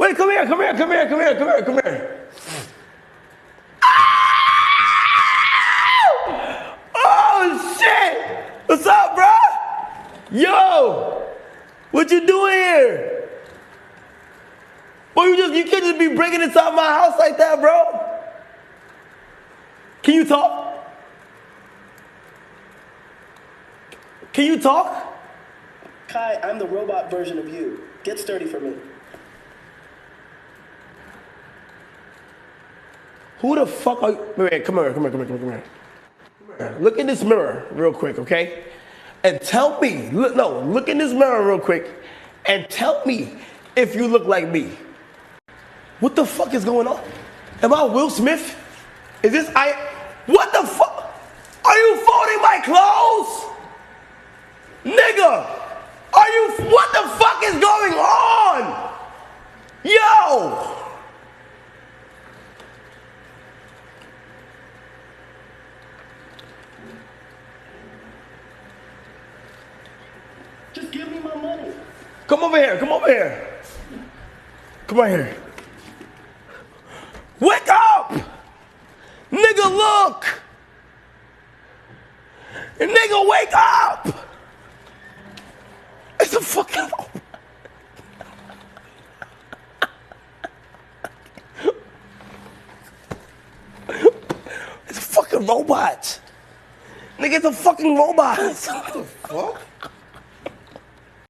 Wait, come here, come here, come here, come here, come here, come here. Oh shit! What's up, bro? Yo, what you doing here? Boy, you can't just be breaking inside my house like that, bro. Can you talk? Can you talk? Kai, I'm the robot version of you. Get sturdy for me. Who the fuck are you? Wait, come here. Look in this mirror real quick, okay? And tell me, look in this mirror real quick and tell me if you look like me. What the fuck is going on? Am I Will Smith? Is this what the fuck? Are you folding my clothes? Nigga, what the fuck is going on? Yo! Just give me my money. Come over here, come over here. Come on here. Wake up! Nigga, look! Nigga, wake up! It's a fucking... It's a fucking robot. Nigga, it's a fucking robot. What the fuck?